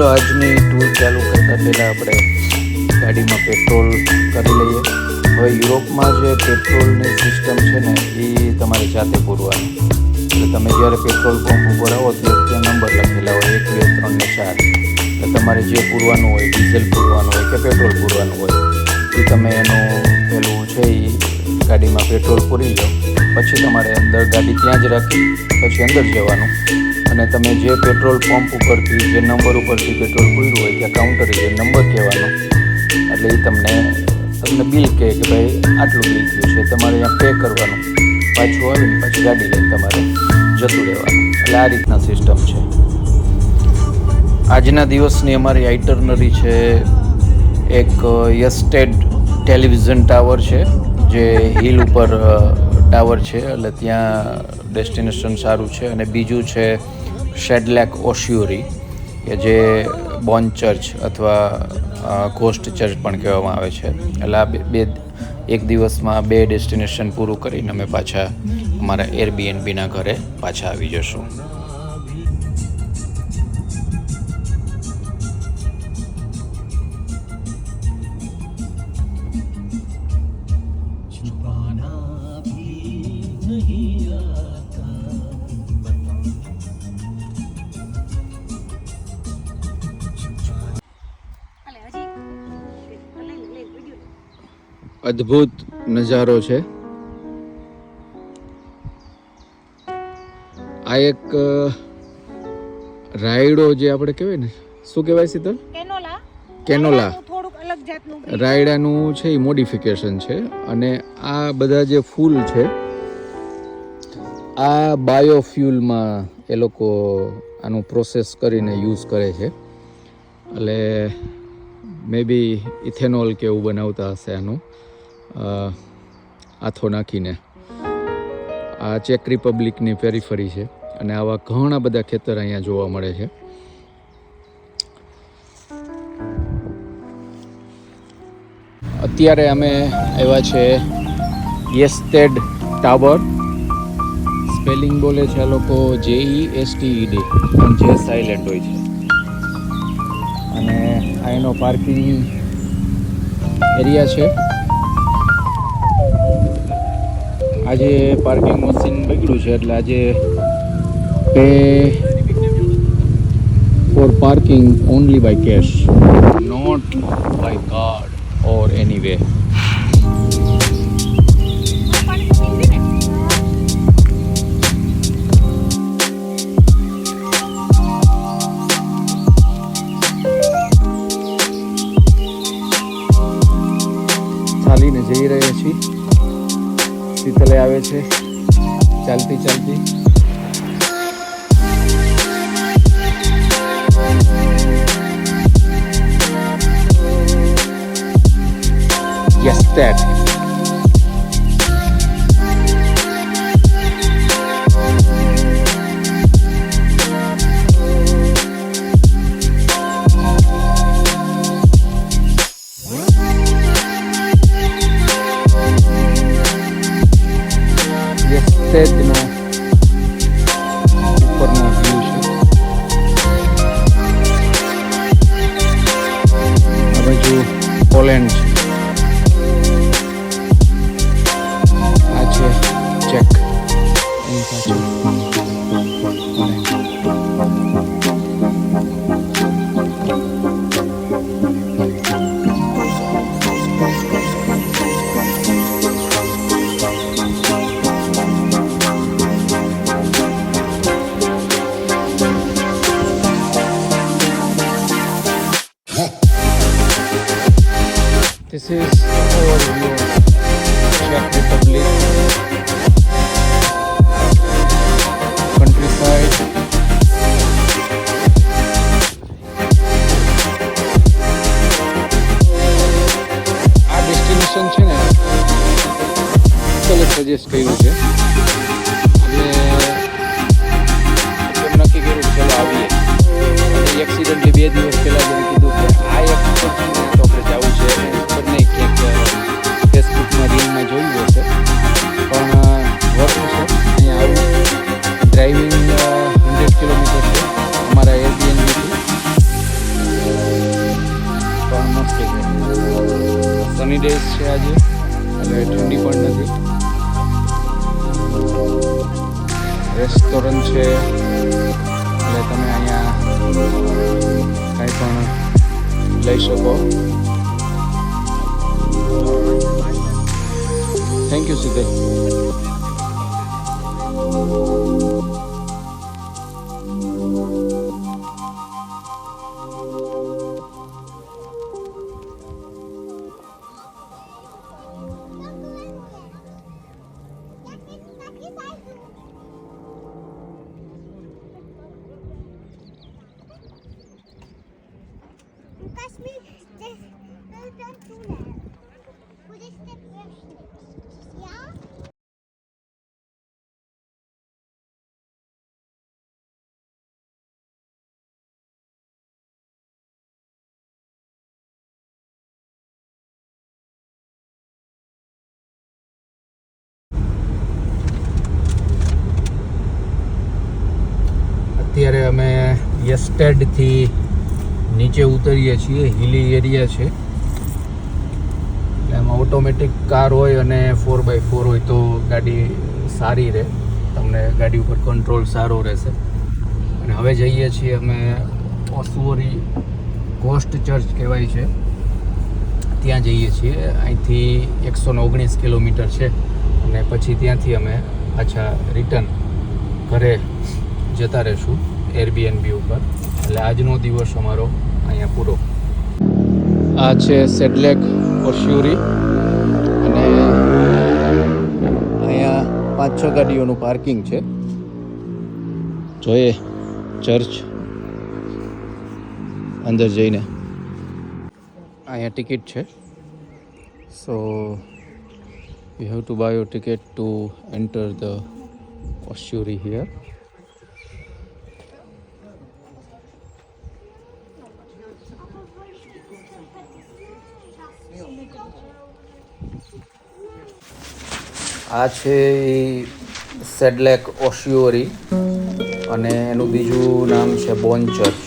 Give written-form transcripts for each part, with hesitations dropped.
ચલો આજની ટૂર ચાલુ કરતાં પહેલાં આપણે ગાડીમાં પેટ્રોલ કરી લઈએ. હવે યુરોપમાં જે પેટ્રોલની સિસ્ટમ છે ને એ તમારે જાતે પૂરવાનું. એટલે તમે જ્યારે પેટ્રોલ પંપ ઉપર આવો ત્યારે ત્યાં નંબર લખેલા હોય 1, 2, 3 ને 4. એટલે તમારે જે પૂરવાનું હોય, ડીઝલ પૂરવાનું હોય કે પેટ્રોલ પૂરવાનું હોય એ તમે એનું પેલું છે એ ગાડીમાં પેટ્રોલ પૂરી લો. પછી તમારે અંદર ગાડી ત્યાં જ રાખી પછી અંદર જવાનું અને તમે જે પેટ્રોલ પંપ ઉપરથી જે નંબર ઉપરથી પેટ્રોલ પૂર્યું હોય ત્યાં કાઉન્ટરે જે નંબર કહેવાનો એટલે એ તમને બિલ કહે કે ભાઈ આટલું બિલ થયું છે, તમારે અહીંયા પે કરવાનું, પાછું આવીને પછી ગાડી લઈને તમારે જતું રહેવાનું. એટલે આ રીતના સિસ્ટમ છે. આજના દિવસની અમારી આઇટરનરી છે. એક યસ્ટેડ ટેલિવિઝન ટાવર છે જે હિલ ઉપર ટાવર છે એટલે ત્યાં ડેસ્ટિનેશન સારું છે. અને બીજું છે શેડલેક ઓશિયોરી કે જે બોન ચર્ચ અથવા ઘોસ્ટ ચર્ચ પણ કહેવામાં આવે છે. એટલે આ એક દિવસમાં 2 ડેસ્ટિનેશન પૂરું કરીને અમે પાછા અમારા એરબીએનબીના ઘરે પાછા આવી જશું. અદ્ભુત નજારો છે. આ એક રાયડો જે આપણે કહેવાય ને, શું કહેવાય શીતલ? કેનોલા રાયડાનું છે એ મોડિફિકેશન છે. અને આ બધા જે ફૂલ છે આ બાયોફ્યુલમાં એ લોકો આનું પ્રોસેસ કરીને યુઝ કરે છે. એટલે મે બી ઇથેનોલ કે એવું બનાવતા હશે આનું આથો નાખીને. આ ચેક રિપબ્લિકની પેરીફરી છે અને આવા ઘણા બધા ખેતર અહીંયા જોવા મળે છે. અત્યારે અમે આવ્યા છે યેસ્ટેડ ટાવર. સ્પેલિંગ બોલે છે આ લોકો JESTED પણ જે સાયલેન્ટ હોય છે. અને આ એનો પાર્કિંગ એરિયા છે. આજે પાર્કિંગ મશીન બગડ્યું છે એટલે આજે pay for parking only by cash, not by card or any way. ચાલીને જઈ રહ્યા છીએ. શીતલે આવે છે ચાલતી ચાલતી. યેસ્ટેડ નો ઉપરનો વ્યૂ છે. આ બાજુ પોલેન્ડ છે. આ છે ચેક. એની પાછળ This is overview of Czech Republic countryside. આ ડેસ્ટિનેશન છે ને ચલો સજેસ્ટ કર્યું છે. આપણે એમ નક્કી કર્યું ચલો આવીએ. અને એક્સિડન્ટલી 2 દિવસ પહેલાં જેમ કીધું કે આ એક તો આપણે જવું છે. નહીં ક્યાંક ફેસબુકમાં રીલમાં જોયું હશે પણ વર્ક છે અહીંયા આવું. ડ્રાઇવિંગ 100 કિલોમીટર છે અમારા એરબીએનબીથી. સની ડેઝ છે આજે, એટલે ઠંડી પણ નથી. રેસ્ટોરન્ટ છે એટલે તમે અહીંયા કંઈ પણ લઈ શકો. Thank you Siddhesh. અત્યારે અમે યસ્ટેડથી નીચે ઉતરીએ છીએ. હિલી એરિયા છે એટલે એમાં ઓટોમેટિક કાર હોય અને 4x4 હોય તો ગાડી સારી રહે, તમને ગાડી ઉપર કંટ્રોલ સારો રહેશે. અને હવે જઈએ છીએ અમે ઓસ્વોરી કોસ્ટ ચર્ચ કહેવાય છે, ત્યાં જઈએ છીએ. અહીંથી 119 કિલોમીટર છે અને પછી ત્યાંથી અમે પાછા રિટર્ન ઘરે જતા રહીશું એરબીએનબી ઉપર. એટલે આજનો દિવસ અમારો અહીંયા પૂરો. આ છે સેડલેક ઓસ્યુરી અને અહીંયા 5-6 ગાડીઓનું પાર્કિંગ છે. જોઈએ ચર્ચ અંદર જઈને. અહીંયા ટિકિટ છે. સો you have to buy your ticket to enter the ossuary here. આ છે સેડલેક ઓસ્યુરી અને એનું બીજું નામ છે બોન ચર્ચ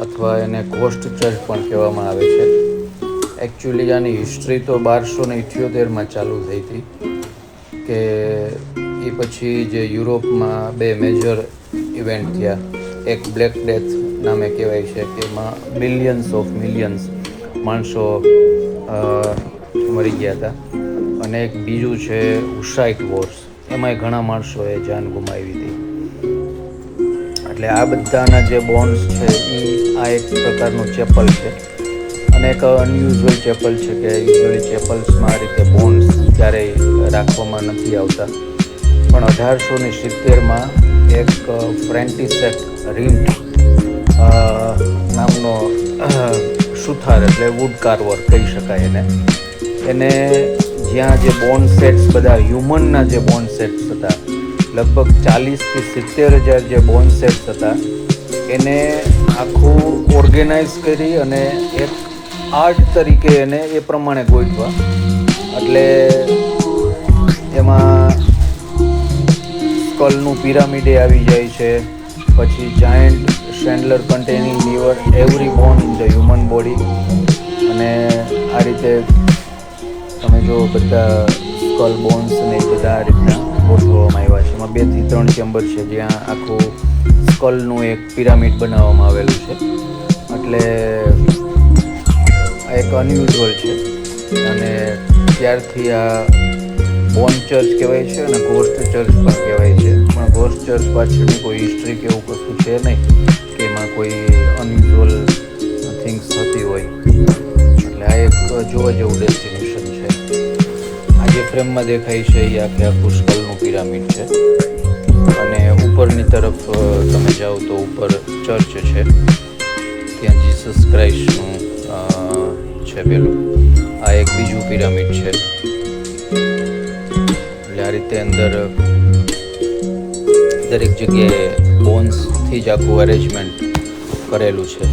અથવા એને કોસ્ટ ચર્ચ પણ કહેવામાં આવે છે. એકચ્યુઅલી આની હિસ્ટ્રી તો 1278માં ચાલુ થઈ હતી કે એ પછી જે યુરોપમાં 2 મેજર ઇવેન્ટ થયા. એક બ્લેક ડેથ નામે કહેવાય છે કે એમાં મિલિયન્સ માણસો મરી ગયા હતા, અને એક બીજું છે હુસાઇટ વોર્સ, એમાંય ઘણા માણસોએ જાન ગુમાવી હતી. એટલે આ બધાના જે બોન્સ છે એ આ એક પ્રકારનું ચેપલ છે અને એક અનયુઝ્યુઅલ ચેપલ છે કે યુઝ્યુઅલી ચેપલ્સમાં આ રીતે બોન્સ ક્યારેય રાખવામાં નથી આવતા. પણ 1870માં એક ફ્રેન્ટિસેક રિન્ટ નામનો સુથાર એટલે વુડ કાર્વર કહી શકાય એને જ્યાં જે બોન સેટ્સ બધા હ્યુમનના જે બોન સેટ્સ હતા, લગભગ 40,000 થી 70,000 જે બોન સેટ્સ હતા, એને આખું ઓર્ગેનાઇઝ કરી અને એક આર્ટ તરીકે એને એ પ્રમાણે ગોઠવા. એટલે એમાં સ્કલનું પિરામિડે આવી જાય છે, પછી giant chandelier containing liver every bone in the human body. અને આ રીતે તમે જો બધા સ્કલ બોન્સ ને એ બધા આ રીતના ગોઠવવામાં આવ્યા છે. એમાં 2 થી 3 ચેમ્બર છે જ્યાં આખું સ્કલનું એક પિરામિડ બનાવવામાં આવેલું છે. એટલે આ એક અનયુઝ્યુઅલ છે અને ત્યારથી આ બોન ચર્ચ કહેવાય છે અને ગોસ્ટ ચર્ચ પણ કહેવાય છે. પણ ગોસ્ટ ચર્ચ પાછળની કોઈ હિસ્ટ્રી કે એવું કશું છે નહીં કે એમાં કોઈ અનયુઝ્યુઅલ થિંગ્સ થતી હોય. એટલે આ એક જોવા જેવું ડેસ્ટિનેશન છે. આ જે ફ્રેમમાં દેખાય છે એ આખું સ્કલનું પિરામિડ છે અને ઉપરની તરફ તમે જાઓ તો ઉપર ચર્ચ છે, ત્યાં જીસસ ક્રાઇસ્ટનું છે પેલું. આ એક બીજું પિરામિડ છે. એટલે આ રીતે અંદર દરેક જગ્યાએ બોન્સથી જ આખું અરેન્જમેન્ટ કરેલું છે.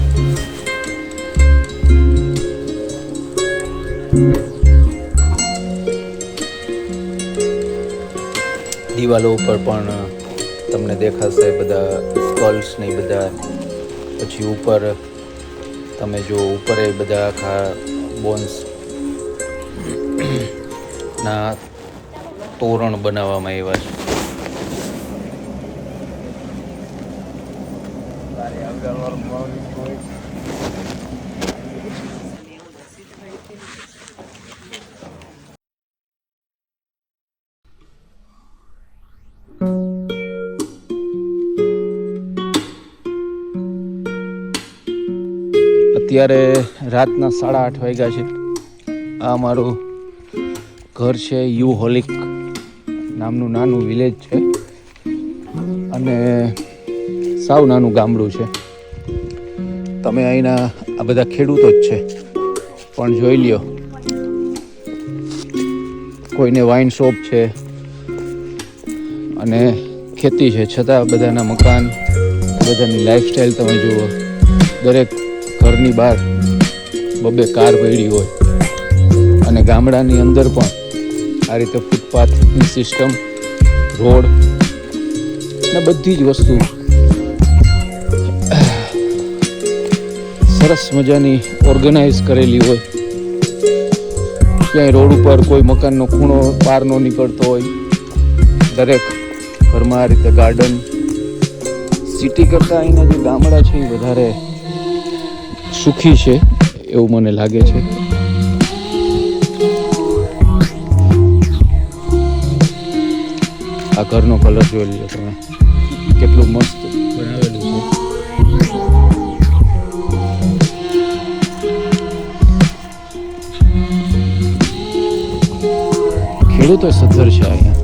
દિવાલો ઉપર પણ તમને દેખાશે બધા સ્કલ્સ ને બધા. પછી ઉપર તમે જો ઉપર એ બધા આખા બોન્સ જાતના તોરણ બનાવવામાં આવ્યા છે. અત્યારે રાતના 8:30 વાગ્યા છે. આ મારું ઘર છે. યુ હોલિક નામનું નાનું વિલેજ છે અને સાવ નાનું ગામડું છે. તમે અહીંના આ બધા ખેડૂતો જ છે, પણ જોઈ લ્યો, કોઈને વાઇન શોપ છે અને ખેતી છે, છતાં બધાના મકાન, બધાની લાઈફસ્ટાઈલ તમે જુઓ. દરેક ઘરની બહાર 2 કાર પડી હોય અને ગામડાની અંદર પણ આ રીતે ફૂટપાથની સિસ્ટમ, રોડ ને બધી જ વસ્તુ સરસ મજાની ઓર્ગેનાઇઝ કરેલી હોય. ક્યાંય રોડ ઉપર કોઈ મકાનનો ખૂણો બહાર ન નીકળતો હોય. દરેક ઘરમાં આ રીતે ગાર્ડન. સિટી કરતાં અહીંના જે ગામડા છે એ વધારે સુખી છે એવું મને લાગે છે. આ ઘરનો કલર જોઈ લો તમે, કેટલું મસ્ત બનાવેલું છે. ખેડૂતો સદ્ધર છે અહીંયા.